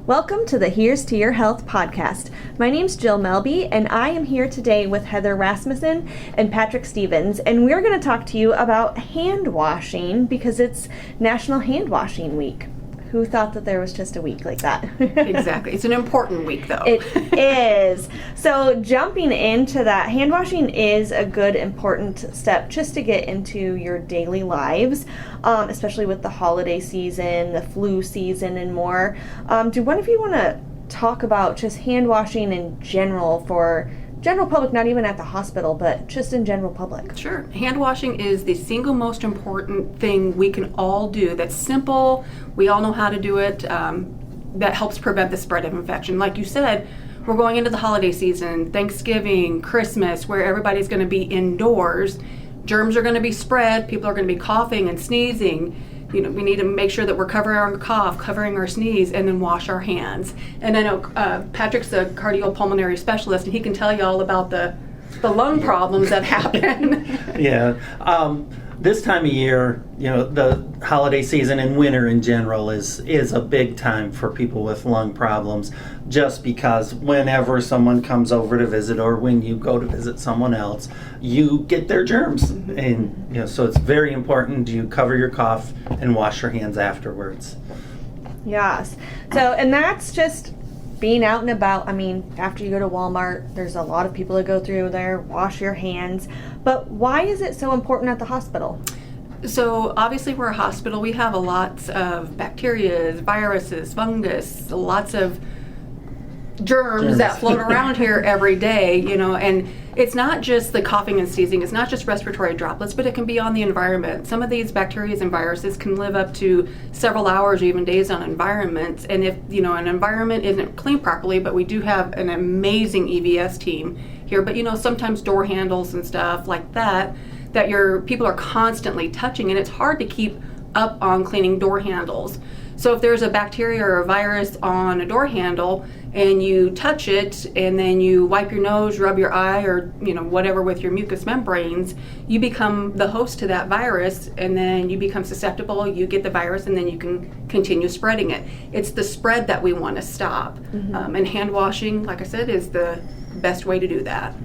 Welcome to the Here's to Your Health podcast. My name's Jill Melby, and I am here today with Heather Rasmussen and Patrick Stevens, and we're going to talk to you about hand washing because it's National Hand Washing Week. Who thought that there was just a week like that? Exactly. It's an important week, though. It is. So jumping into that, hand washing is a good, important step just to get into your daily lives, especially with the holiday season, the flu season, and more. Do one of you want to talk about just hand washing in general for general public, not even at the hospital, but just in general public? Sure. Hand washing is the single most important thing we can all do. That's simple. We all know how to do it. That helps prevent the spread of infection. Like you said, we're going into the holiday season, Thanksgiving, Christmas, where everybody's going to be indoors. Germs are going to be spread. People are going to be coughing and sneezing. You know, we need to make sure that we're covering our cough, covering our sneeze, and then wash our hands. And I know Patrick's a cardiopulmonary specialist, and he can tell you all about the lung problems that happen. Yeah. This time of year, you know, the holiday season and winter in general is a big time for people with lung problems, just because whenever someone comes over to visit or when you go to visit someone else, you get their germs. Mm-hmm. And, you know, so it's very important you cover your cough and wash your hands afterwards. Yes. So, and that's just being out and about. I mean, after you go to Walmart, there's a lot of people that go through there, wash your hands. But why is it so important at the hospital? So obviously we're a hospital. We have a lot of bacteria, viruses, fungus, lots of germs that float around here every day, you know, and it's not just the coughing and sneezing, it's not just respiratory droplets, but it can be on the environment. Some of these bacteria and viruses can live up to several hours or even days on environments, and if, you know, an environment isn't cleaned properly, but we do have an amazing EVS team here, but, you know, sometimes door handles and stuff like that your people are constantly touching, and it's hard to keep up on cleaning door handles. So if there's a bacteria or a virus on a door handle and you touch it and then you wipe your nose, rub your eye, or, you know, whatever with your mucous membranes, you become the host to that virus, and then you become susceptible, you get the virus, and then you can continue spreading it. It's the spread that we want to stop. Mm-hmm. And hand washing, like I said, is the best way to do that.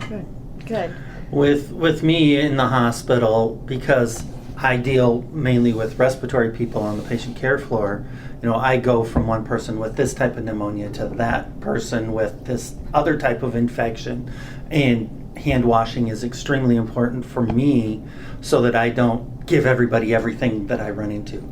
Good. With me in the hospital, because I deal mainly with respiratory people on the patient care floor, you know, I go from one person with this type of pneumonia to that person with this other type of infection. And hand washing is extremely important for me so that I don't give everybody everything that I run into.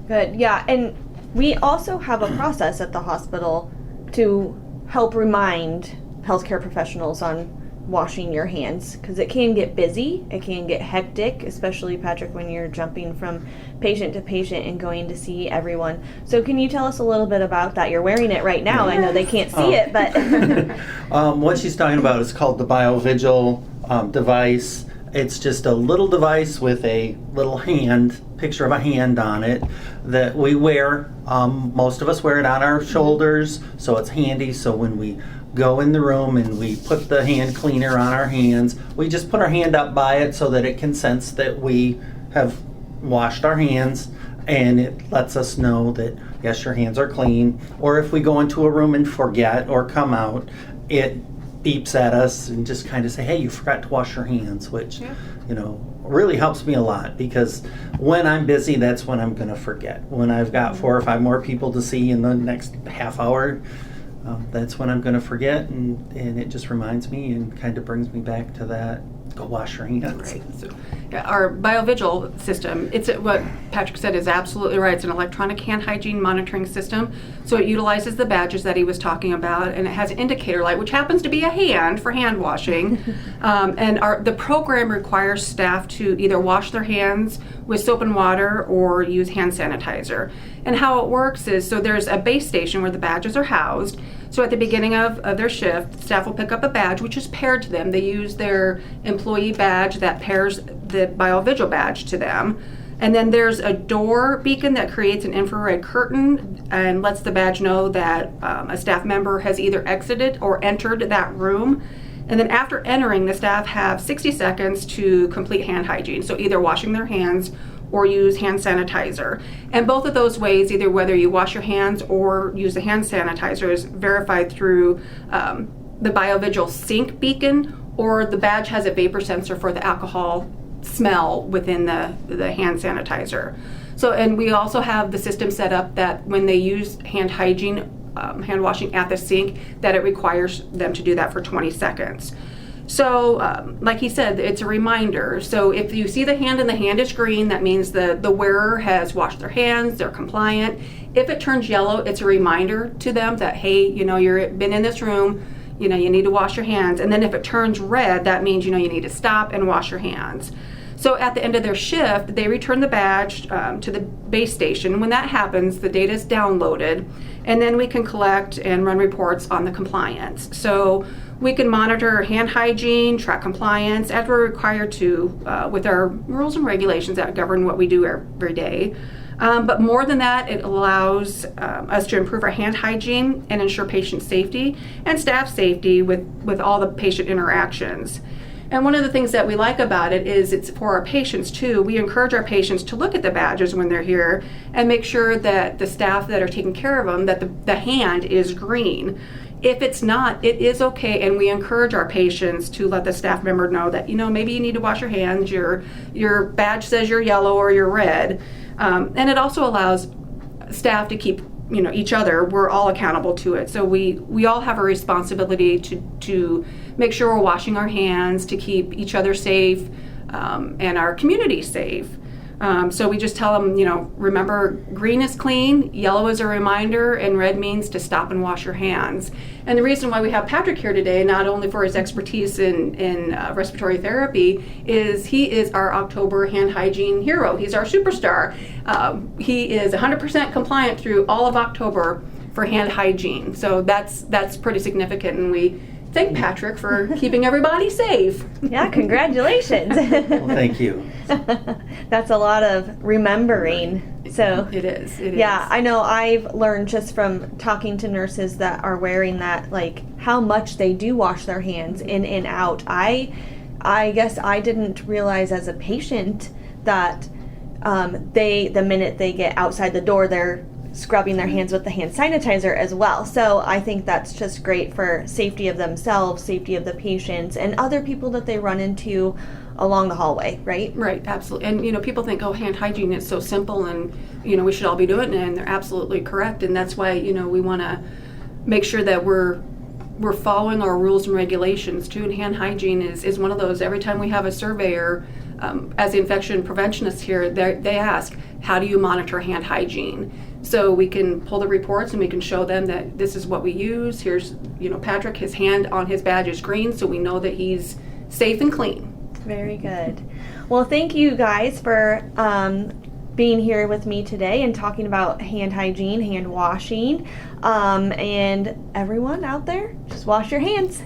Good, yeah. And we also have a process at the hospital to help remind healthcare professionals on washing your hands, because it can get busy, it can get hectic, especially, Patrick, when you're jumping from patient to patient and going to see everyone. So can you tell us a little bit about that? You're wearing it right now. I know they can't see it, but what she's talking about is called the BioVigil device. It's just a little device with a little picture of a hand on it that we wear. Most of us wear it on our shoulders, so it's handy. So when we go in the room and we put the hand cleaner on our hands, we just put our hand up by it so that it can sense that we have washed our hands, and it lets us know that, yes, your hands are clean. Or if we go into a room and forget or come out, it beeps at us and just kind of say, hey, you forgot to wash your hands, which, you know, really helps me a lot, because when I'm busy, that's when I'm going to forget. When I've got 4 or 5 more people to see in the next half hour, that's when I'm going to forget, and it just reminds me and kind of brings me back to that. Go wash your hands. Right. So, yeah, our BioVigil system, it's what Patrick said is absolutely right. It's an electronic hand hygiene monitoring system. So it utilizes the badges that he was talking about, and it has an indicator light, which happens to be a hand for hand washing. And the program requires staff to either wash their hands with soap and water or use hand sanitizer. And how it works is, so there's a base station where the badges are housed. So at the beginning of their shift, staff will pick up a badge which is paired to them. They use their employee badge that pairs the BioVigil badge to them. And then there's a door beacon that creates an infrared curtain and lets the badge know that a staff member has either exited or entered that room. And then after entering, the staff have 60 seconds to complete hand hygiene. So either washing their hands or use hand sanitizer. And both of those ways, either whether you wash your hands or use the hand sanitizer, is verified through the BioVigil sink beacon, or the badge has a vapor sensor for the alcohol smell within the hand sanitizer. So, and we also have the system set up that when they use hand hygiene, hand washing at the sink, that it requires them to do that for 20 seconds. So, like he said, it's a reminder. So if you see the hand and the hand is green, that means the wearer has washed their hands, they're compliant. If it turns yellow, it's a reminder to them that, hey, you've been in this room, you need to wash your hands. And then if it turns red, that means, you need to stop and wash your hands. So at the end of their shift, they return the badge to the base station. When that happens, the data is downloaded, and then we can collect and run reports on the compliance. So we can monitor hand hygiene, track compliance, as we're required to with our rules and regulations that govern what we do every day. But more than that, it allows us to improve our hand hygiene and ensure patient safety and staff safety with all the patient interactions. And one of the things that we like about it is it's for our patients too. We encourage our patients to look at the badges when they're here and make sure that the staff that are taking care of them, that the hand is green. If it's not, it is okay, and we encourage our patients to let the staff member know that, maybe you need to wash your hands, your badge says you're yellow or you're red. And it also allows staff to keep each other, we're all accountable to it. So we all have a responsibility to make sure we're washing our hands, to keep each other safe, and our community safe. So we just tell them, remember, green is clean, yellow is a reminder, and red means to stop and wash your hands. And the reason why we have Patrick here today, not only for his expertise in respiratory therapy, is he is our October hand hygiene hero. He's our superstar. He is 100% compliant through all of October for hand hygiene. So that's pretty significant, and we thank Patrick for keeping everybody safe. Yeah, congratulations. Well, thank you. That's a lot of remembering. So It is. Yeah, I know I've learned just from talking to nurses that are wearing that, like, how much they do wash their hands in and out. I guess I didn't realize as a patient that the minute they get outside the door, they're scrubbing their hands with the hand sanitizer as well. So I think that's just great for safety of themselves, safety of the patients, and other people that they run into along the hallway, right? Right, absolutely. And people think, hand hygiene is so simple, and we should all be doing it, and they're absolutely correct. And that's why we want to make sure that we're following our rules and regulations too. And hand hygiene is one of those. Every time we have a surveyor, as the infection preventionists here, they ask, how do you monitor hand hygiene? So we can pull the reports and we can show them that this is what we use. Here's, Patrick, his hand on his badge is green, so we know that he's safe and clean. Very good. Well, thank you guys for being here with me today and talking about hand hygiene, hand washing. And everyone out there, just wash your hands.